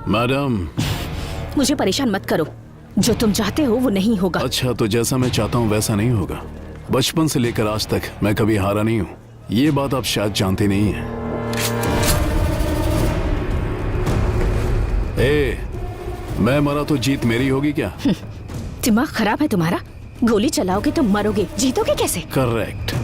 Madam, मुझे परेशान मत करो। जो तुम चाहते हो वो नहीं होगा। अच्छा, तो जैसा मैं चाहता हूँ वैसा नहीं होगा। बचपन से लेकर आज तक मैं कभी हारा नहीं हूँ। ये बात आप शायद जानते नहीं हैं। मैं मरा तो जीत मेरी होगी क्या? दिमाग खराब है तुम्हारा? गोली चलाओगे तो मरोगे, जीतोगे कैसे? करेक्ट।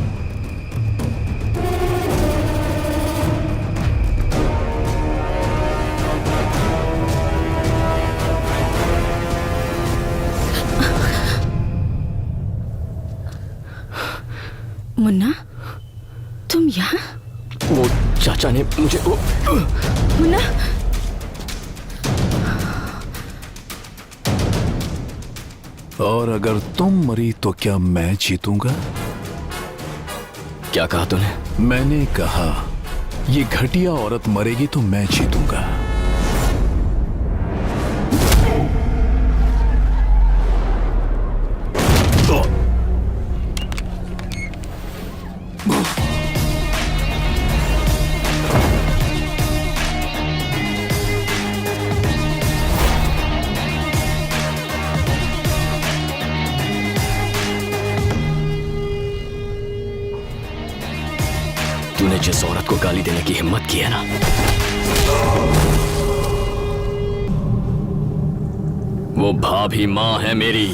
मुन्ना, तुम यहाँ? वो चाचा ने मुझे मुन्ना, और अगर तुम मरी तो क्या मैं जीतूंगा? क्या कहा तूने? मैंने कहा ये घटिया औरत मरेगी तो मैं जीतूंगा। तूने जिस औरत को गाली देने की हिम्मत की है ना, वो भाभी माँ है मेरी।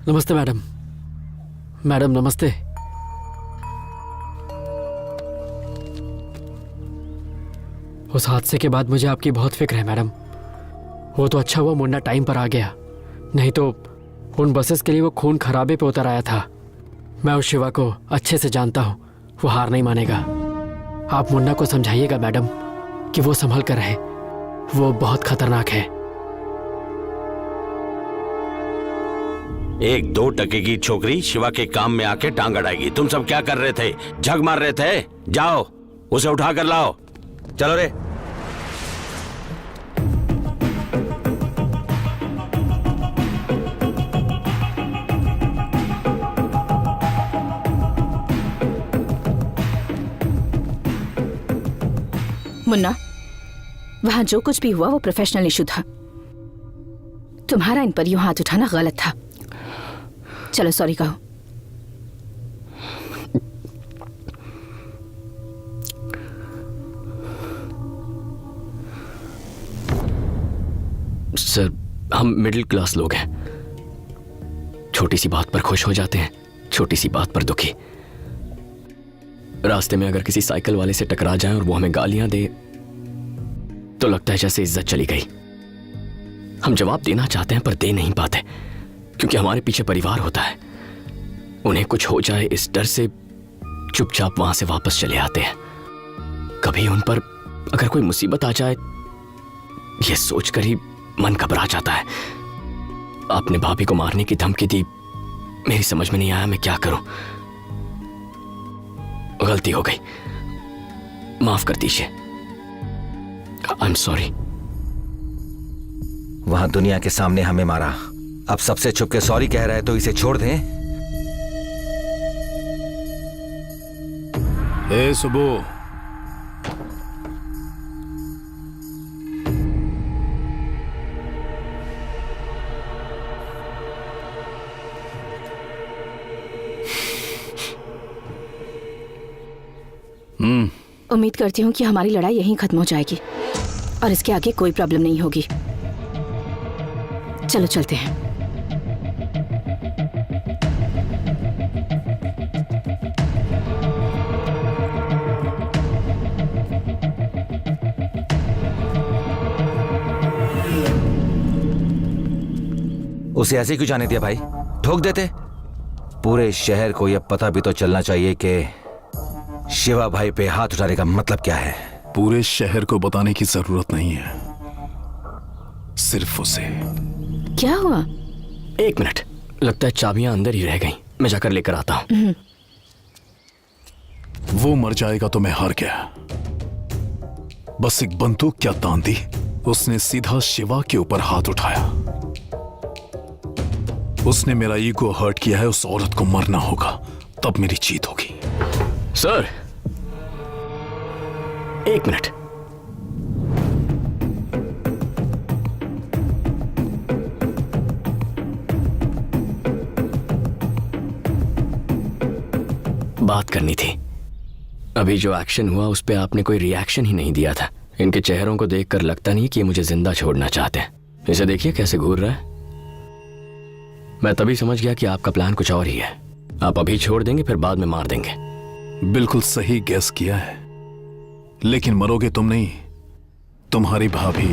नमस्ते मैडम। मैडम नमस्ते। उस हादसे के बाद मुझे आपकी बहुत फिक्र है मैडम। वो तो अच्छा हुआ मुन्ना टाइम पर आ गया, नहीं तो उन बसेस के लिए वो खून खराबे पे उतर आया था। मैं उस शिवा को अच्छे से जानता हूँ, वो हार नहीं मानेगा। आप मुन्ना को समझाइएगा मैडम कि वो संभल कर रहे, वो बहुत खतरनाक है। 1-2 की छोकरी शिवा के काम में आके टांग अड़ाएगी। तुम सब क्या कर रहे थे? झग मार रहे थे? जाओ उसे उठा कर लाओ। चलो रे। मुन्ना, वहां जो कुछ भी हुआ वो प्रोफेशनल इशू था। तुम्हारा इन पर यूं हाथ उठाना गलत था। चलो सॉरी कहो। सर, हम मिडिल क्लास लोग हैं। छोटी सी बात पर खुश हो जाते हैं, छोटी सी बात पर दुखी। रास्ते में अगर किसी साइकिल वाले से टकरा जाएं और वो हमें गालियां दे तो लगता है जैसे इज्जत चली गई। हम जवाब देना चाहते हैं पर दे नहीं पाते, क्योंकि हमारे पीछे परिवार होता है। उन्हें कुछ हो जाए इस डर से चुपचाप वहां से वापस चले आते हैं। कभी उन पर अगर कोई मुसीबत आ जाए यह सोचकर ही मन घबरा जाता है। आपने भाभी को मारने की धमकी दी, मेरी समझ में नहीं आया मैं क्या करूं। गलती हो गई, माफ कर दीजिए। I am sorry. वहां दुनिया के सामने हमें मारा, अब सबसे छुप के सॉरी कह रहा है तो इसे छोड़ दें? ए सुबह, उम्मीद करती हूँ कि हमारी लड़ाई यहीं खत्म हो जाएगी और इसके आगे कोई प्रॉब्लम नहीं होगी। चलो चलते हैं। उसे ऐसे क्यों जाने दिया भाई? ठोक देते। पूरे शहर को यह पता भी तो चलना चाहिए कि शिवा भाई पे हाथ उठाने का मतलब क्या है। पूरे शहर को बताने की जरूरत नहीं है, सिर्फ उसे। क्या हुआ? 1 मिनट, लगता है चाबियां अंदर ही रह गईं। मैं जाकर लेकर आता हूं। वो मर जाएगा तो मैं हार गया। बस एक बंदूक क्या तान दी, उसने सीधा शिवा के ऊपर हाथ उठाया। उसने मेरा ईगो हर्ट किया है। उस औरत को मरना होगा, तब मेरी जीत होगी। Sir 1 minute. बात करनी थी। अभी जो एक्शन हुआ उस पे आपने कोई रिएक्शन ही नहीं दिया था। इनके चेहरों को देखकर लगता नहीं कि ये मुझे जिंदा छोड़ना चाहते हैं। इसे देखिए कैसे घूर रहा है। मैं तभी समझ गया कि आपका प्लान कुछ और ही है। आप अभी छोड़ देंगे फिर बाद में मार देंगे। बिल्कुल सही गैस किया है, लेकिन मरोगे तुम नहीं, तुम्हारी भाभी।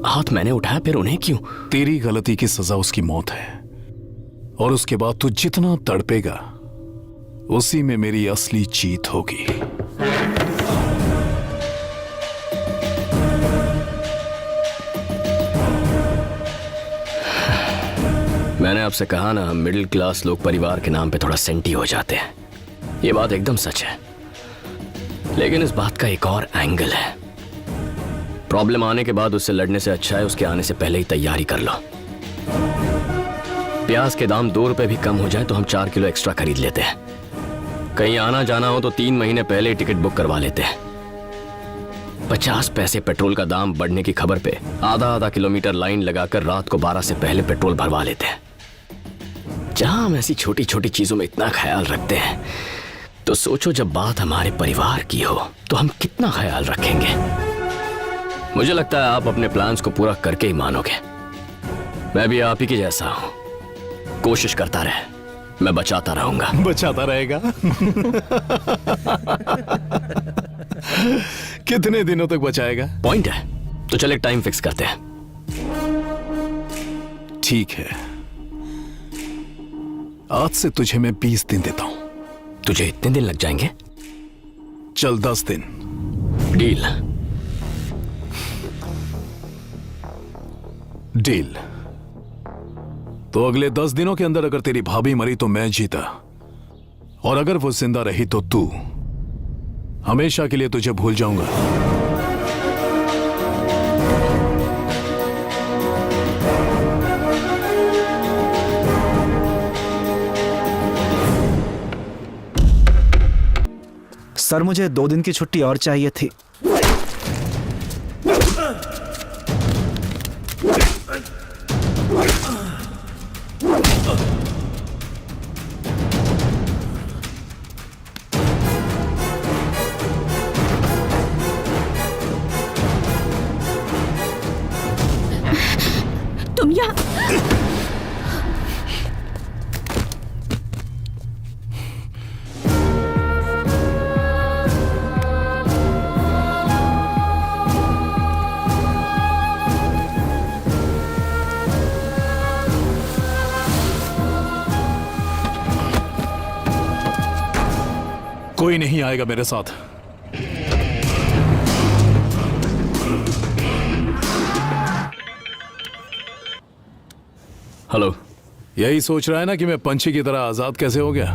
हाथ मैंने उठाया, फिर उन्हें क्यों? तेरी गलती की सजा उसकी मौत है, और उसके बाद तू जितना तड़पेगा उसी में मेरी असली जीत होगी। मैंने आपसे कहा ना, हम मिडिल क्लास लोग परिवार के नाम पे थोड़ा सेंटी हो जाते हैं। ये बात एकदम सच है, लेकिन इस बात का एक और एंगल है। प्रॉब्लम आने के बाद उससे लड़ने से अच्छा है उसके आने से पहले ही तैयारी कर लो। प्याज के दाम 2 रुपए भी कम हो जाए तो हम 4 किलो एक्स्ट्रा खरीद लेते हैं। कहीं आना जाना हो तो 3 महीने पहले ही टिकट बुक करवा लेते हैं। 50 पैसे पेट्रोल का दाम बढ़ने की खबर पे आधा किलोमीटर लाइन लगाकर रात को 12 से पहले पेट्रोल भरवा लेते हैं। जहां हम ऐसी छोटी छोटी चीजों में इतना ख्याल रखते हैं, तो सोचो जब बात हमारे परिवार की हो तो हम कितना ख्याल रखेंगे। मुझे लगता है आप अपने प्लान्स को पूरा करके ही मानोगे। मैं भी आप ही के जैसा हूं, कोशिश करता रहे, मैं बचाता रहूंगा। बचाता रहेगा? कितने दिनों तक बचाएगा? पॉइंट है, तो चले टाइम फिक्स करते हैं। ठीक है, आज से तुझे मैं 20 दिन देता हूं। तुझे इतने दिन लग जाएंगे? चल 10 दिन। डील। डील। तो अगले 10 दिनों के अंदर अगर तेरी भाभी मरी तो मैं जीता, और अगर वो जिंदा रही तो तू। हमेशा के लिए तुझे भूल जाऊंगा। सर मुझे 2 दिन की छुट्टी और चाहिए थी। तुम यहाँ? कोई नहीं आएगा मेरे साथ। हेलो। यही सोच रहा है ना कि मैं पंछी की तरह आजाद कैसे हो गया?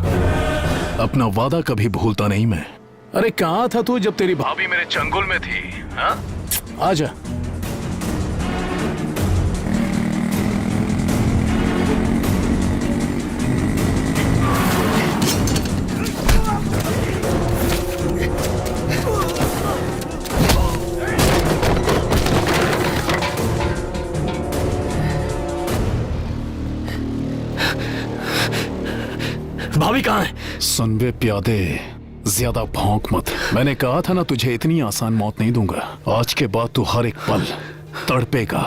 अपना वादा कभी भूलता नहीं मैं। अरे कहाँ था तू जब तेरी भाभी मेरे चंगुल में थी? हाँ? आजा। भाभी कहाँ है? सुन बे प्यादे, ज्यादा भौंक मत। मैंने कहा था ना तुझे इतनी आसान मौत नहीं दूंगा। आज के बाद तू हर एक पल तड़पेगा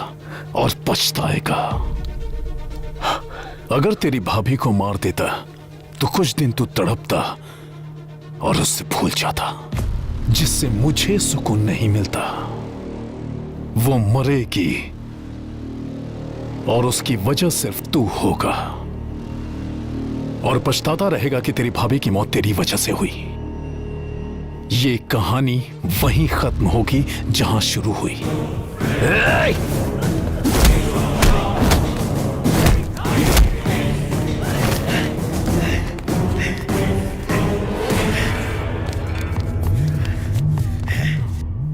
और पछताएगा। अगर तेरी भाभी को मार देता तो कुछ दिन तू तड़पता और उससे भूल जाता, जिससे मुझे सुकून नहीं मिलता। वो मरेगी और उसकी वजह सिर्फ तू होगा, और पछताता रहेगा कि तेरी भाभी की मौत तेरी वजह से हुई। ये कहानी वहीं खत्म होगी जहां शुरू हुई।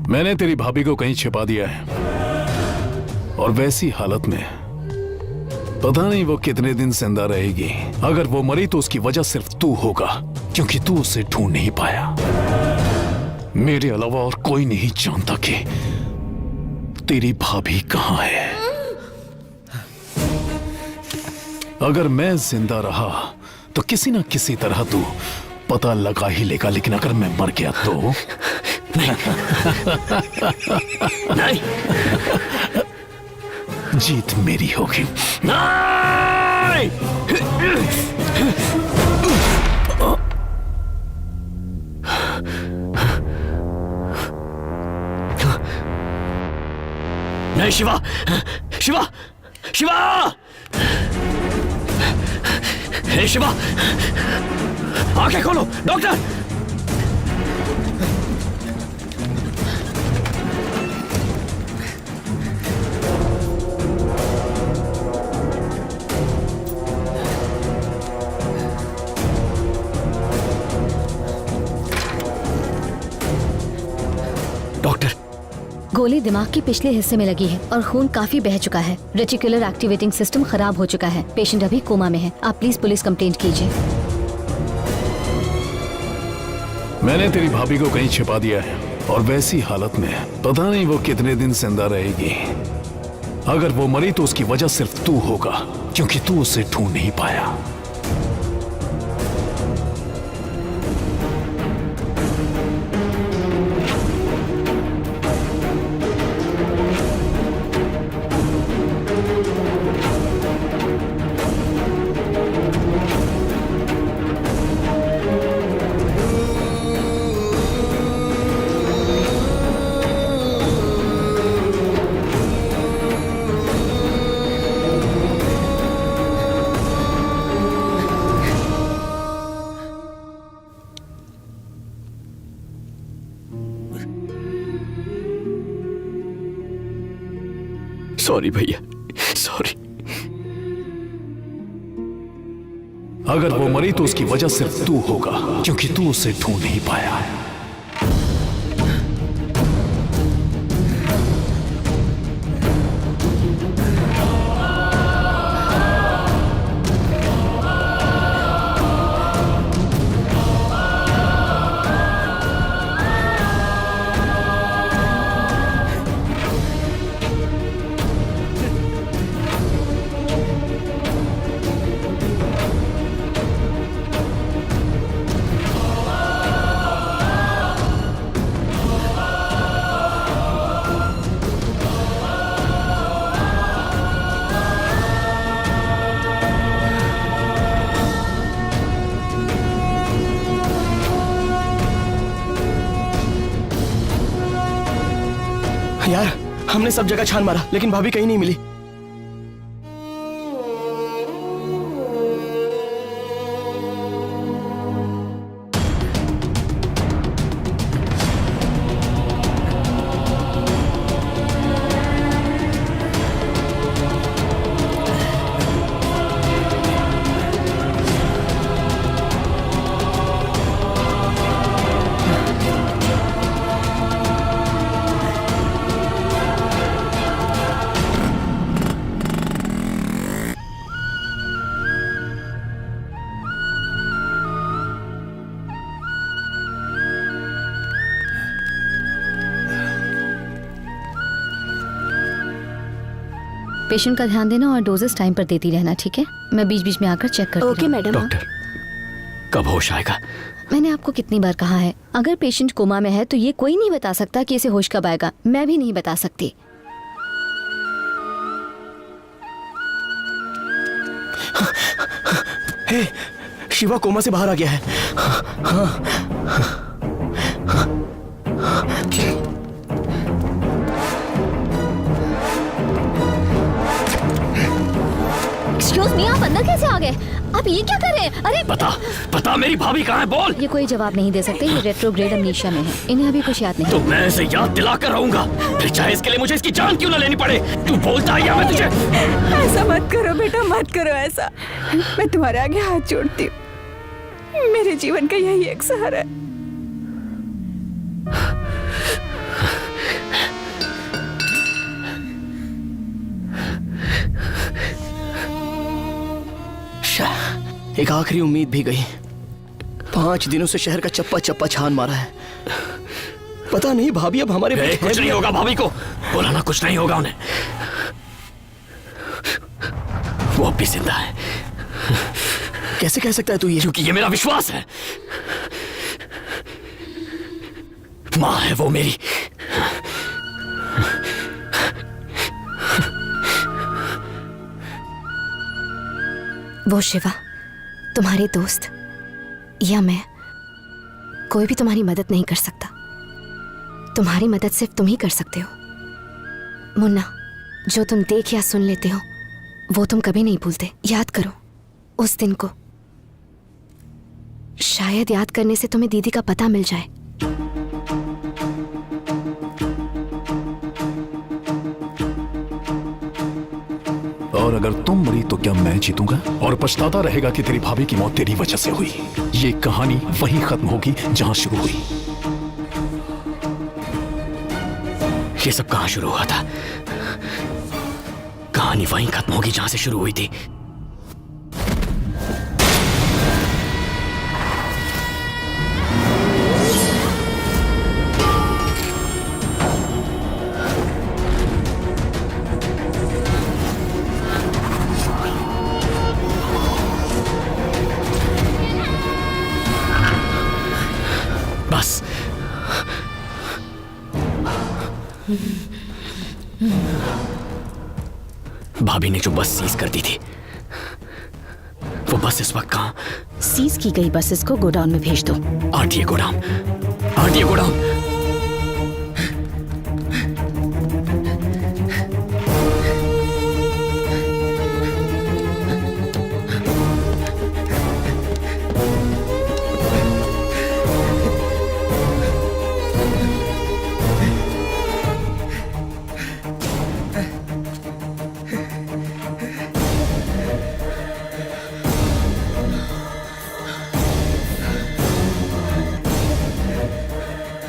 मैंने तेरी भाभी को कहीं छिपा दिया है, और वैसी हालत में पता नहीं वो कितने दिन जिंदा रहेगी। अगर वो मरी तो उसकी वजह सिर्फ तू होगा, क्योंकि तू उसे ढूंढ नहीं पाया। मेरे अलावा और कोई नहीं जानता कि तेरी भाभी कहां है। अगर मैं जिंदा रहा तो किसी ना किसी तरह तू पता लगा ही लेगा, लेकिन अगर मैं मर गया तो नहीं। जीत मेरी होगी। नहीं! नहीं शिवा, शिवा, शिवा! हे शिवा, आंखें खोलो, डॉक्टर! डॉक्टर, गोली दिमाग के पिछले हिस्से में लगी है और खून काफी बह चुका है। रेटिकुलर एक्टिवेटिंग सिस्टम खराब हो चुका है। पेशेंट अभी कोमा में है। आप प्लीज पुलिस कंप्लेंट कीजिए। मैंने तेरी भाभी को कहीं छिपा दिया है, और वैसी हालत में पता नहीं वो कितने दिन जिंदा रहेगी। अगर वो मरी तो उसकी वजह सिर्फ तू होगा, क्योंकि तू उसे ढूंढ नहीं पाया। सॉरी भैया, सॉरी। अगर वो मरी तो उसकी वजह सिर्फ तू होगा, क्योंकि तू उसे ढूंढ नहीं पाया। यार, हमने सब जगह छान मारा लेकिन भाभी कहीं नहीं मिली। पेशेंट का ध्यान देना और डोजेस टाइम पर देती रहना, ठीक है? मैं बीच बीच में आकर चेक करती ओके मैडम। डॉक्टर, कब होश आएगा? मैंने आपको कितनी बार कहा है, अगर पेशेंट कोमा में है तो ये कोई नहीं बता सकता कि इसे होश कब आएगा। मैं भी नहीं बता सकती। हे, शिवा कोमा से बाहर आ गया है। एक्सक्यूज मी, आप अंदर कैसे आ गए? आप ये क्या कर रहे हैं? अरे बता मेरी भाभी कहाँ है, बोल। ये कोई जवाब नहीं दे सकते, ये रेट्रोग्रेड अमनीशिया में है, इन्हें अभी कुछ याद नहीं। तो मैं इसे याद दिलाकर रहूंगा, फिर चाहे इसके लिए मुझे इसकी जान क्यों ना लेनी पड़े। तू बोलता है या मैं तुझे? ऐसा मत करो बेटा, मत करो ऐसा। मैं तुम्हारे आगे हाथ जोड़ती हूँ, मेरे जीवन का यही एक सहारा है। एक आखिरी उम्मीद भी गई। 5 दिनों से शहर का चप्पा चप्पा छान मारा है। पता नहीं भाभी अब हमारे बीच कुछ नहीं होगा भाभी को, बोला ना कुछ नहीं होगा उन्हें। वो अब भी जिंदा है। कैसे कह सकता है तू ये? क्योंकि ये मेरा विश्वास है। माँ है वो मेरी। वो शिवा, तुम्हारे दोस्त या मैं, कोई भी तुम्हारी मदद नहीं कर सकता। तुम्हारी मदद सिर्फ तुम ही कर सकते हो। मुन्ना, जो तुम देख या सुन लेते हो वो तुम कभी नहीं भूलते। याद करो उस दिन को। शायद याद करने से तुम्हें दीदी का पता मिल जाए। और अगर तुम मरी तो क्या मैं जीतूंगा और पछताता रहेगा कि तेरी भाभी की मौत तेरी वजह से हुई। ये कहानी वहीं खत्म होगी जहां शुरू हुई। ये सब कहां शुरू हुआ था? कहानी वहीं खत्म होगी जहां से शुरू हुई थी। बस भाभी ने जो बस सीज कर दी थी, वो बस इस वक्त कहां? सीज की गई बसेस को गोडाउन में भेज दो। RTA godown, RTA godown.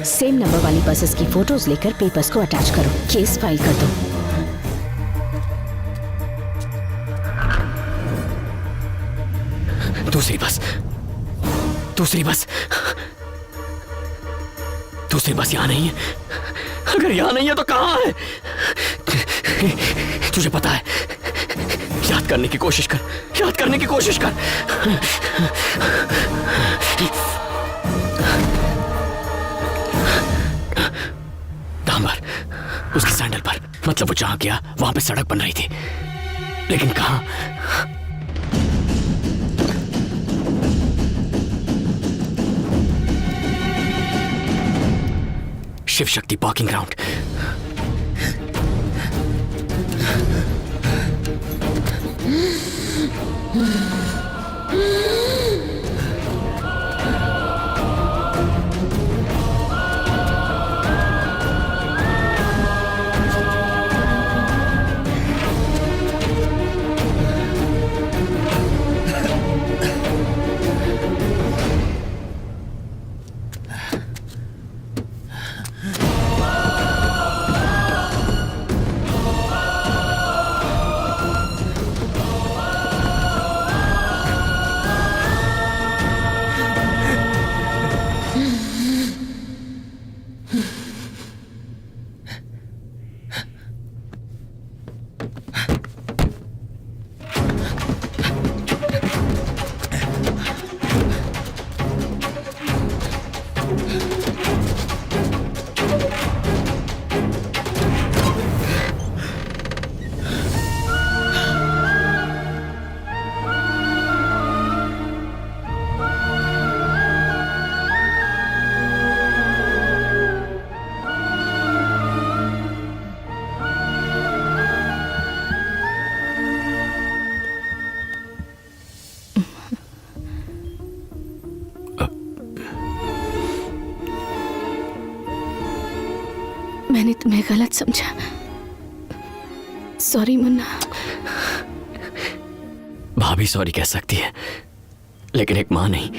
Same number वाली बसेस की फोटोज लेकर पेपर्स को अटैच करो। केस फाइल कर दो। दूसरी बस, दूसरी बस, दूसरी बस यहां नहीं है। अगर यहां नहीं है तो कहां है? तुझे पता है, याद करने की कोशिश कर, याद करने की कोशिश कर। डांबर, उसकी सैंडल पर, मतलब वो जहां गया वहां पे सड़क बन रही थी, लेकिन कहां? Shiv Shakti parking ground. मैंने तुम्हें गलत समझा। सॉरी मुन्ना। भाभी सॉरी कह सकती है, लेकिन एक मां नहीं।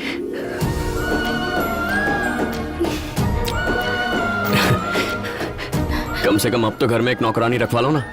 कम से कम अब तो घर में एक नौकरानी रखवा लो ना।